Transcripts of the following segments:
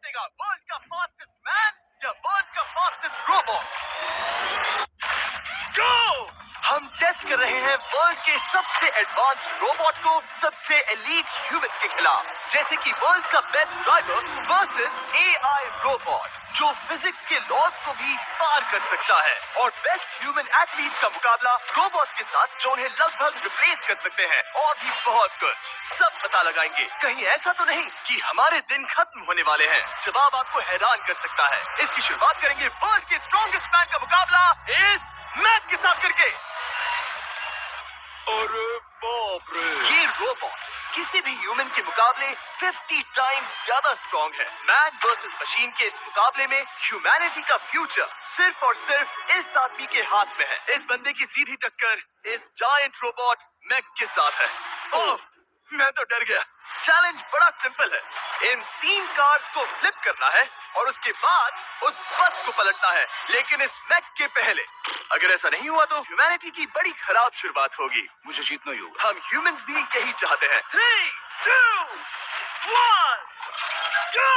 जीतेगा, वर्ल्ड का fastest man या वर्ल्ड का फास्टेस्ट रोबोट? गो! हम टेस्ट कर रहे हैं वर्ल्ड के सबसे एडवांस्ड रोबोट को सबसे एलीट ह्यूमंस के खिलाफ, जैसे कि वर्ल्ड का best driver versus AI robot जो फिजिक्स के लॉज को भी पार कर सकता है, और बेस्ट ह्यूमन एथलीट्स का मुकाबला रोबोट्स के साथ जो उन्हें लगभग रिप्लेस कर सकते हैं, और भी बहुत कुछ। सब पता लगाएंगे। कहीं ऐसा तो नहीं कि हमारे दिन खत्म होने वाले हैं। जवाब आपको हैरान कर सकता है। इसकी शुरुआत करेंगे वर्ल्ड के स्ट्रॉन्गेस्ट मैन का मुकाबला इस मैक के साथ करके। अरे बाप रे! ये रोबोट किसी भी ह्यूमन के मुकाबले 50 टाइम्स ज्यादा स्ट्रॉन्ग है। मैन वर्सेस मशीन के इस मुकाबले में ह्यूमैनिटी का फ्यूचर सिर्फ और सिर्फ इस आदमी के हाथ में है। इस बंदे की सीधी टक्कर इस जायंट रोबोट मैक के साथ है। ओह, मैं तो डर गया। चैलेंज बड़ा सिंपल है। इन 3 कार्स को फ्लिप करना है और उसके बाद उस बस को पलटना है, लेकिन इस मैक के पहले। अगर ऐसा नहीं हुआ तो ह्यूमैनिटी की बड़ी खराब शुरुआत होगी। मुझे जीतना ही होगा। हम ह्यूमंस भी यही चाहते हैं। 3, 2, 1, गो!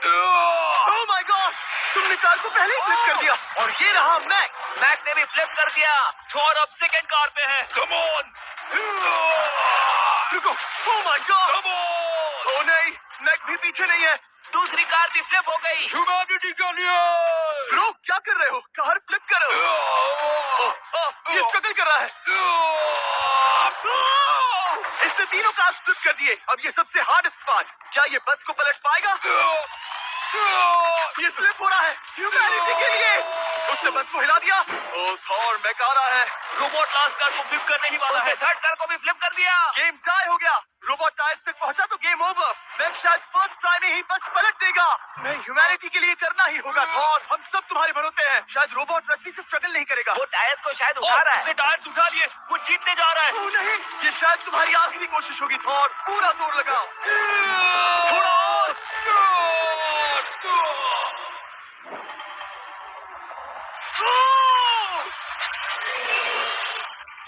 Oh my God! तुमने कार को पहले ही फ्लिप कर दिया, और ये रहा मैक। मैक ने भी फ्लिप कर दिया। थॉर अब सेकंड कार पे है। Come on! रुको! Oh my God! ओह नहीं, मैक भी पीछे नहीं है। दूसरी कार भी फ्लिप हो गई। ह्यूमैनिटी के लिए! ब्रो, क्या कर रहे हो? कार फ्लिप करो। ये स्ट्रगल कर रहा है। इसने तीनों कार फ्लिप कर दिए। अब ये सबसे हार्डेस्ट पार्ट। क्या ये बस को पलट पाएगा? ये स्लिप हो रहा है। ह्यूमैनिटी के लिए! उसने बस को हिला दिया। ओह थॉर, मैक आ रहा है। रोबोट लास्ट कार को फ्लिप करने ही वाला है। थर्ड कार को भी फ्लिप कर दिया। गेम टाई हो गया। रोबोट टायर्स तक पहुंचा तो गेम ओवर। मैक शायद फर्स्ट ट्राई में ही बस पलट देगा। नहीं, ह्यूमैनिटी के लिए करना ही होगा थॉर। हम सब तुम्हारे भरोसे हैं। शायद रोबोट रस्सी से स्ट्रगल नहीं करेगा। वो टायर्स को शायद उठा रहा है। उसने टायर्स उठा लिए। वो जीतने जा रहा है। ओह नहीं, ये शायद तुम्हारी आखिरी कोशिश होगी थॉर। पूरा जोर लगाओ। थोड़ा और।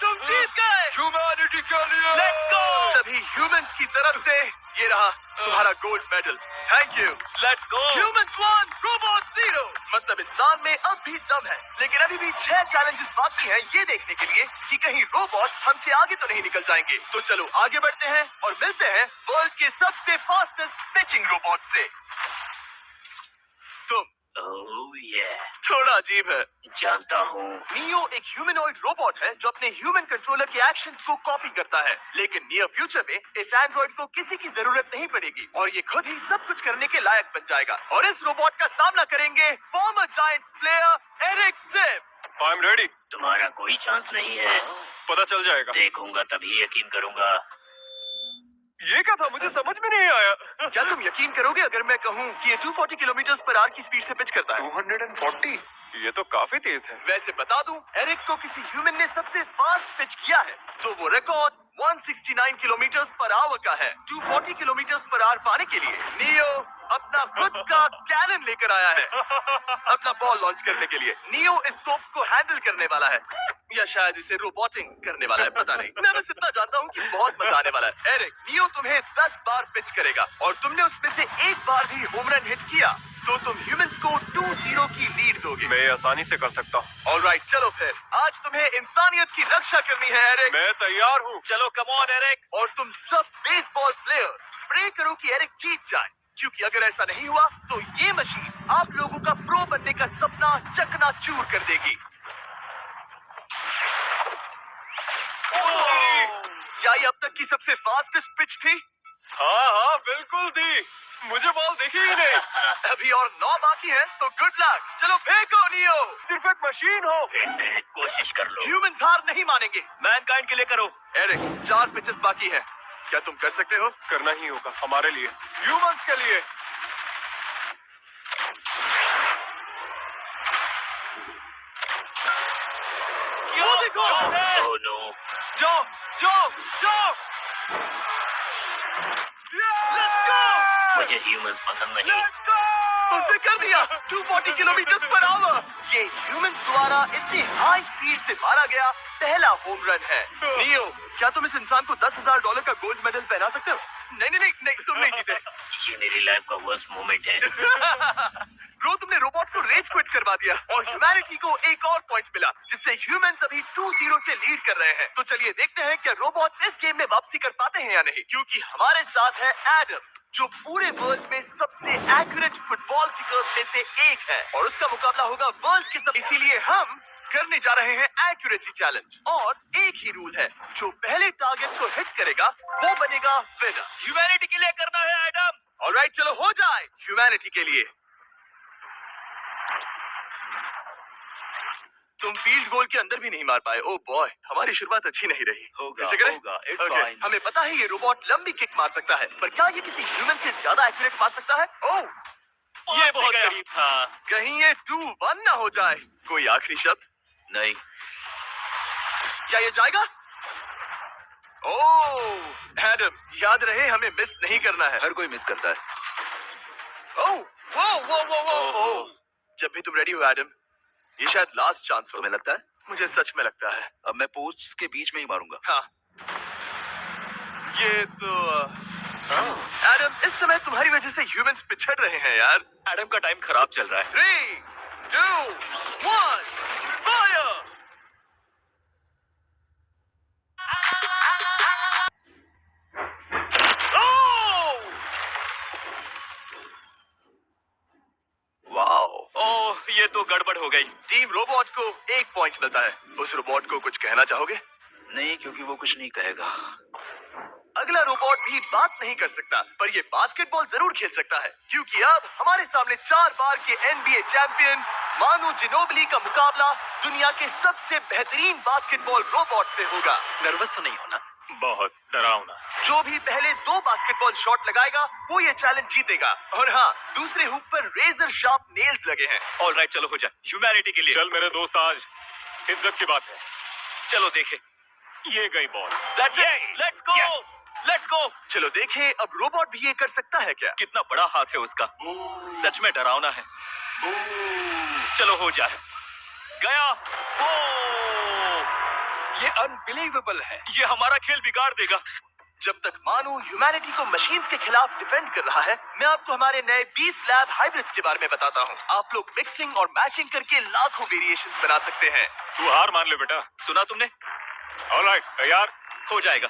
तुम जीत गए। ह्यूमैनिटी के लिए लेट्स गो! सभी ह्यूमंस की तरफ से ये रहा तुम्हारा gold medal. Thank you. Let's go. Humans 1, robot 0। मतलब इंसान में अब भी दम है, लेकिन अभी भी 6 चैलेंजेस बाकी हैं ये देखने के लिए कि कहीं रोबोट्स हमसे आगे तो नहीं निकल जाएंगे। तो चलो आगे बढ़ते हैं और मिलते हैं वर्ल्ड के सबसे फास्टेस्ट पिचिंग रोबोट से। तुम ओह ये थोड़ा अजीब है। जानता हूँ। नियो एक ह्यूमनॉइड रोबोट है जो अपने ह्यूमन कंट्रोलर के एक्शंस को कॉपी करता है, लेकिन नियर फ्यूचर में इस एंड्रॉइड को किसी की जरूरत नहीं पड़ेगी और ये खुद ही सब कुछ करने के लायक बन जाएगा। और इस रोबोट का सामना करेंगे former Giants player Eric Sim. I am ready. तुम्हारा कोई चांस नहीं है। पता चल जाएगा। देखूंगा तभी यकीन करूंगा। ये क्या था? मुझे समझ में नहीं आया। क्या तुम यकीन करोगे अगर मैं कहूँ कि ये 240 किलोमीटर पर आवर की स्पीड से पिच करता है? 240? ये तो काफी तेज है। वैसे बता दूं, एरिक को किसी ह्यूमन ने सबसे फास्ट पिच किया है तो वो रिकॉर्ड 169 किलोमीटर पर आवर का है। 240 किलोमीटर पर आवर पाने के लिए नियो अपना खुद का कैनन लेकर आया है अपना बॉल लॉन्च करने के लिए। नियो इस तोप को हैंडल करने वाला है, या शायद इसे रोबोटिंग करने वाला है, पता नहीं। मैं बस इतना जानता हूँ कि बहुत मजा आने वाला है। एरिक, नियो तुम्हें 10 बार पिच करेगा और तुमने उसमें से एक बार भी होम रन हिट किया तो तुम ह्यूमंस को 2-0 की लीड दोगे। मैं आसानी से कर सकता हूँ। ऑलराइट, चलो फिर आज तुम्हें इंसानियत की रक्षा करनी है एरिक। मैं तैयार हूँ। चलो कम ऑन एरिक। और तुम सब बेसबॉल प्लेयर्स प्रे करो कि एरिक जीत जाए, क्योंकि अगर ऐसा नहीं हुआ तो ये मशीन आप लोगों का प्रो बनने का सपना चकनाचूर कर देगी। क्या ये अब तक की सबसे फास्टेस्ट पिच थी? हाँ हाँ बिल्कुल थी। मुझे बॉल दिखी ही नहीं। अभी और 9 बाकी हैं, तो गुड लक। चलो फेंको नियो। सिर्फ एक मशीन हो। कोशिश कर लो। ह्यूमंस हार नहीं मानेंगे। मैनकाइंड के लिए करो। एरिक, 4 पिचेस बाकी हैं। क्या तुम कर सकते हो? करना ही होगा हमारे लिए, ह्यूमंस के लिए। वो देखो। Oh no. जाओ जाओ जाओ। Let's go. मुझे ह्यूमंस पसंद नहीं। Let's go. उसने कर दिया 240 किलोमीटर पर आवर। ये ह्यूमंस द्वारा इतनी हाई स्पीड से मारा गया पहला होम रन है। नियो, क्या तुम इस इंसान को $10,000 का गोल्ड मेडल पहना सकते हो? नहीं, तुम नहीं जीते। ये मेरी लाइफ का वर्स्ट मोमेंट है। ब्रो, तुमने रोबोट को रेज क्विट करवा दिया और ह्यूमैनिटी को एक और पॉइंट मिला, जिससे ह्यूमंस अभी 2-0 से लीड कर रहे हैं। तो चलिए देखते हैं क्या रोबोट्स इस गेम में वापसी कर पाते हैं या नहीं, क्योंकि हमारे साथ है एडम, जो पूरे वर्ल्ड में सबसे एक्यूरेट फुटबॉल किकर्स में से एक है, और उसका मुकाबला होगा वर्ल्ड के सब। इसीलिए हम करने जा रहे हैं एक्यूरेसी चैलेंज, और एक ही रूल है, जो पहले टारगेट को हिट करेगा वो बनेगा विनर। ह्यूमैनिटी के लिए करना है एडम। ऑलराइट, चलो हो जाए ह्यूमैनिटी के लिए। तुम फील्ड गोल के अंदर भी नहीं मार पाए। ओह बॉय, हमारी शुरुआत अच्छी नहीं रही। कैसे करें? Okay, हमें पता है ये रोबोट लंबी किक मार सकता है, पर क्या ये किसी ह्यूमन से ज्यादा एक्यूरेट मार सकता है? ओह, ये बहुत करीब था। कहीं ये 2-1 ना हो जाए। कोई आखिरी शब्द? नहीं, क्या ये जाएगा? ओह एडम, याद रहे हमें मिस नहीं करना है। हर कोई मिस करता है। ओह वो जब भी तुम रेडी हो एडम, ये शायद लास्ट चांस हो। तुम्हें लगता है? मुझे सच में लगता है। अब मैं पोस्ट्स के बीच में ही मारूंगा। हाँ, ये तो एडम, इस समय तुम्हारी वजह से ह्यूमंस पिछड़ रहे हैं यार। एडम का टाइम खराब चल रहा है। 3, 2, 1, फायर! वाओ! ओह, ये तो गड़बड़ हो गई। टीम रोबोट को 1 पॉइंट मिलता है। उस रोबोट को कुछ कहना चाहोगे? नहीं, क्योंकि वो कुछ नहीं कहेगा। अगला रोबोट भी बात नहीं कर सकता, पर ये बास्केटबॉल जरूर खेल सकता है, क्योंकि अब हमारे सामने 4 बार के NBA चैंपियन मानू जिनोबिली का मुकाबला दुनिया के सबसे बेहतरीन बास्केटबॉल रोबोट से होगा। नर्वस तो नहीं होना? बहुत डरावना। जो भी पहले 2 बास्केटबॉल शॉट लगाएगा वो ये चैलेंज जीतेगा। और हाँ, दूसरे हुक पर रेजर शार्प नेल्स लगे हैं। ऑलराइट, चलो हो जाए ह्यूमैनिटी के लिए। चल मेरे दोस्त, आज इज्जत की बात है। चलो देखे। ये गई ball. Let's go, let's go. चलो देखें अब रोबोट भी ये कर सकता है क्या? कितना बड़ा हाथ है उसका, सच में डरावना है। चलो हो जाए। गया। ये अनबिलीवेबल है। ये हमारा खेल बिगाड़ देगा। जब तक मानू ह्यूमैनिटी को मशीन्स के खिलाफ डिफेंड कर रहा है, मैं आपको हमारे नए 20 लैब हाइब्रिड्स के बारे में बताता हूँ। आप लोग मिक्सिंग और मैचिंग करके लाखों वेरिएशंस बना सकते हैं। तू हार मान ले बेटा। सुना तुमने? ऑलराइट, तैयार? हो जाएगा।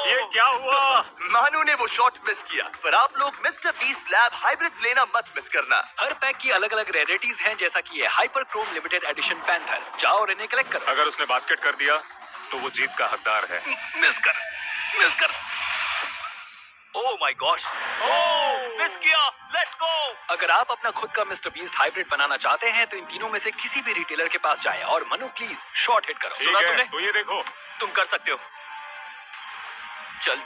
ये क्या हुआ? मानू ने वो शॉट मिस किया, पर आप लोग मिस्टर 20 लैब हाइब्रिड्स लेना मत मिस करना। हर पैक की अलग अलग रेयरिटीज हैं, जैसा कि ये hyper Chrome limited edition panther. जाओ और इन्हें कलेक्ट करो। अगर उसने बास्केट कर दिया तो वो जीत का हकदार है। मिस कर। ओह माय गॉश, मिस किया। Let's go. अगर आप अपना खुद का मिस्टर बीस्ट हाइब्रिड बनाना चाहते हैं तो इन तीनों में से किसी भी रिटेलर के पास जाएं और मनु प्लीज शॉट हिट करो। ठीक सुना है, तुमने? तो ये देखो। तुम कर सकते हो। चल।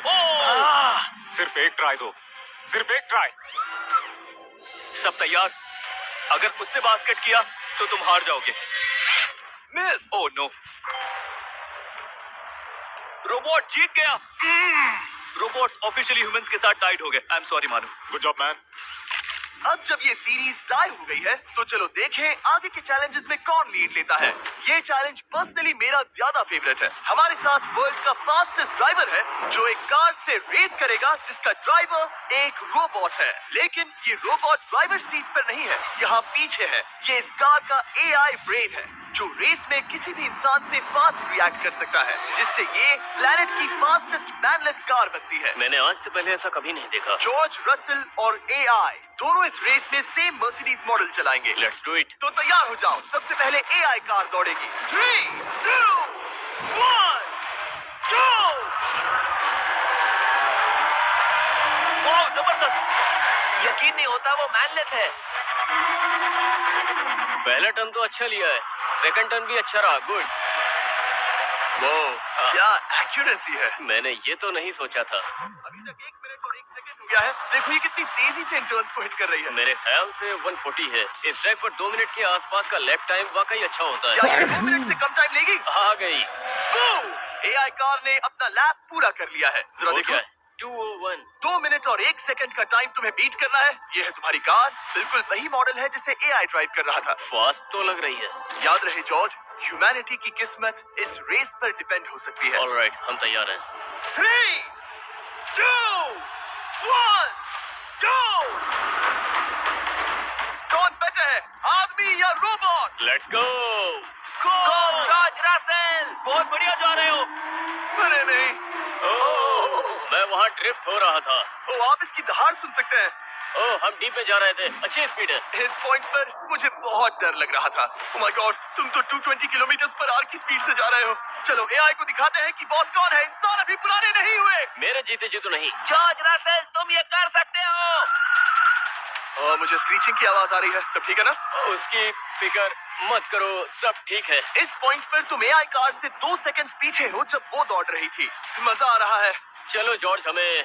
ओह! सिर्फ एक ट्राई दो, सिर्फ एक ट्राई। सब तैयार? अगर उसने बास्केट किया तो तुम हार जाओगे। मिस। ओह नो, रोबोट जीत गया। रोबोट्स ऑफिशियली ह्यूमंस के साथ टाइड हो गए। आई एम सॉरी मानू। Good job man. अब जब ये सीरीज टाई हो गई है, तो चलो देखें आगे के चैलेंजेस में कौन लीड लेता है। ये चैलेंज पर्सनली मेरा ज्यादा फेवरेट है। हमारे साथ वर्ल्ड का फास्टेस्ट ड्राइवर है, जो एक कार से रेस करेगा जिसका ड्राइवर एक रोबोट है। लेकिन ये रोबोट ड्राइवर सीट पर नहीं है, यहाँ पीछे है। ये इस कार का AI ब्रेन है, जो रेस में किसी भी इंसान से फास्ट रिएक्ट कर सकता है, जिससे ये प्लेनेट की फास्टेस्ट मैनलेस कार बनती है। मैंने आज से पहले ऐसा कभी नहीं देखा। जॉर्ज रसल और AI दोनों इस रेस में सेम मर्सिडीज मॉडल चलाएंगे। Let's do it. तो तैयार हो जाओ। सबसे पहले AI कार दौड़ेगी। 3, 2, 1, go! वाह, जबरदस्त। यकीन नहीं होता वो मैनलेस है। पहला टर्न तो अच्छा लिया है, सेकंड टर्न भी अच्छा रहा। गुड। वो क्या एक्यूरेसी है। मैंने ये तो नहीं सोचा था। अभी तक 1 मिनट और 1 सेकंड हो गया है। देखो ये कितनी तेजी से इन टर्न्स को हिट कर रही है। मेरे ख्याल से 140 है। इस ट्रैक पर 2 मिनट के आसपास का लैप टाइम वाकई अच्छा होता क्या है। ये 2 मिनट से कम टाइम लेगी? आ गई। AI कार ने अपना लैप पूरा कर लिया है। जरा वो देखो। क्या है? 201। 2 मिनट और 1 सेकंड का टाइम तुम्हें बीट करना है। ये है तुम्हारी कार, बिल्कुल वही मॉडल है जिसे एआई ड्राइव कर रहा था। फास्ट तो लग रही है। याद रहे जॉर्ज, ह्यूमैनिटी की किस्मत इस रेस पर डिपेंड हो सकती है। ऑलराइट, हम तैयार हैं। 3, 2, 1, go! कौन बेटर है, आदमी या robot? Let's go. George Russell, बहुत बढ़िया जा रहे हो। अरे नहीं, मैं वहाँ ड्रिफ्ट हो रहा था। आप इसकी दहाड़ सुन सकते हैं। ओह, हम डीप में जा रहे थे। अच्छी स्पीड है। इस पॉइंट पर मुझे बहुत डर लग रहा था। ओह माय गॉड, तुम तो 220 किलोमीटर पर आवर की स्पीड से जा रहे हो। चलो एआई को दिखाते हैं कि बॉस कौन है। इंसान अभी पुराने नहीं हुए। मेरे जीते जी तो नहीं। जॉर्ज रसेल, तुम ये कर सकते हो। मुझे स्क्रीचिंग की आवाज आ रही है। सब ठीक है ना? उसकी फिक्र मत करो, सब ठीक है। इस पॉइंट पर तुम एआई कार से 2 सेकंड पीछे हो जब वो दौड़ रही थी। मजा आ रहा है। चलो जॉर्ज, हमें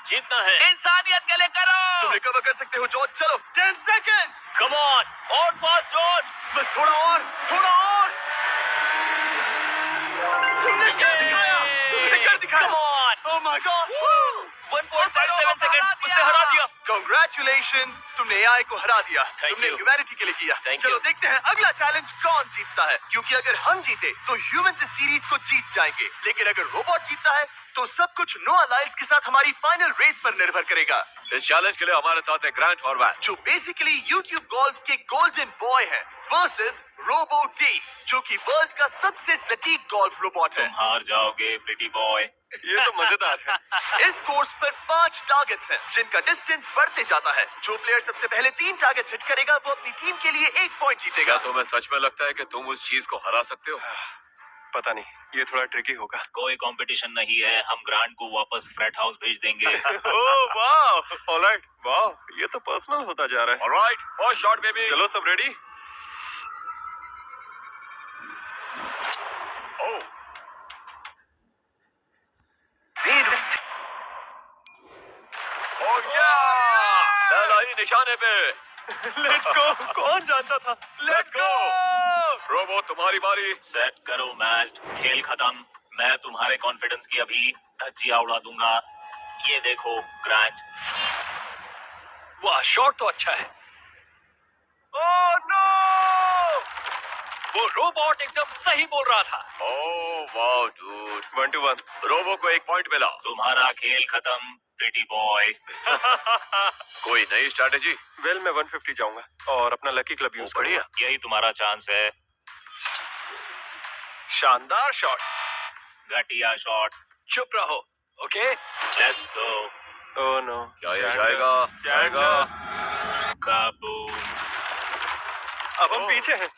जीतना है। इंसानियत के लिए करो। तुम रिकवर कर सकते हो जॉर्ज। चलो 10 सेकंड्स। कम ऑन, और फास्ट जॉर्ज। बस थोड़ा और, थोड़ा और। तुमने क्या दिखाया? तुमने क्या दिखाया? Come on! Oh my God. 1.57 second, उसने हरा दिया। Congratulations, तुमने एआई को हरा दिया। Thank तुमने you. ह्यूमैनिटी के लिए किया। Thank चलो you. देखते हैं अगला चैलेंज कौन जीतता है। क्योंकि अगर हम जीते तो ह्यूमंस इस सीरीज को जीत जाएंगे, लेकिन अगर रोबोट जीतता है तो सब कुछ नोआ लाइल्स के साथ हमारी फाइनल रेस पर निर्भर करेगा। इस चैलेंज के लिए हमारे साथ है ग्रांट हॉर्वैट। जो बेसिकली यूट्यूब गोल्फ के गोल्डन बॉय है वर्सेस रोबो टी, जो कि वर्ल्ड का सबसे सटीक गोल्फ रोबोट है। हार जाओगे प्रिटी बॉय। ये तो मजेदार है। इस कोर्स पर 5 टारगेट्स हैं, जिनका डिस्टेंस बढ़ते जाता है। जो प्लेयर सबसे पहले 3 टारगेट्स हिट करेगा वो अपनी टीम के लिए 1 पॉइंट जीतेगा। क्या तुम्हें सच में लगता है कि तुम उस चीज को हरा सकते हो? पता नहीं, ये थोड़ा ट्रिकी होगा। कोई कंपटीशन नहीं है, हम ग्रांट को वापस फ्लैट हाउस भेज देंगे। ओह वाह, ऑलराइट, वाह, ये तो पर्सनल होता जा रहा है। Alright, first shot baby. चलो सब रेडी? ओह, ओह या! पहला निशाने पे। Let's go. कौन जानता था? Let's go. रोबो, तुम्हारी बारी। सेट करो मैच, खेल खत्म। मैं तुम्हारे कॉन्फिडेंस की अभी धज्जियां उड़ा दूंगा। ये देखो ग्रांट। वाह, शॉट तो अच्छा है। Oh no! वो रोबोट एकदम सही बोल रहा था। ओह वाह डूड, 1-1। रोबो को 1 पॉइंट मिला। तुम्हारा खेल खत्म प्रिटी बॉय। कोई नई स्ट्रैटेजी? वेल, मैं 150 जाऊंगा और अपना लकी क्लब यूज करूंगा। यही तुम्हारा चांस है। शानदार शॉट। घटिया शॉट। चुप रहो, okay? Let's go. Oh no, क्या ये जाएगा? जाएगा। काबूम। अब हम पीछे हैं।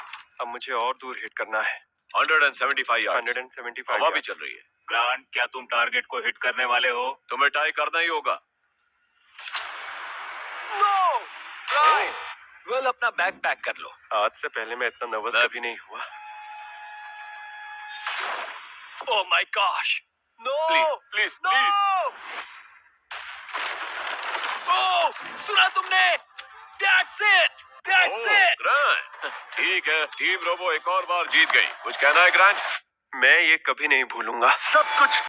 अब मुझे और दूर हिट करना है। 175 यार्ड्स। 175 हवा भी चल रही है। ग्रांट, क्या तुम टारगेट को हिट करने वाले हो? तुम्हें टाई करना ही होगा। नो! राइट! वेल, अपना बैग पैक कर लो। आज से पहले मैं इतना नर्वस कभी नहीं हुआ। Oh my gosh. No! Please, please, no! Please. Oh, सुना तुमने? That's it! That's it! Grant, ठीक है, टीम रोबो एक और बार जीत गई। कुछ कहना है ग्रांट? मैं ये कभी नहीं भूलूंगा। सब कुछ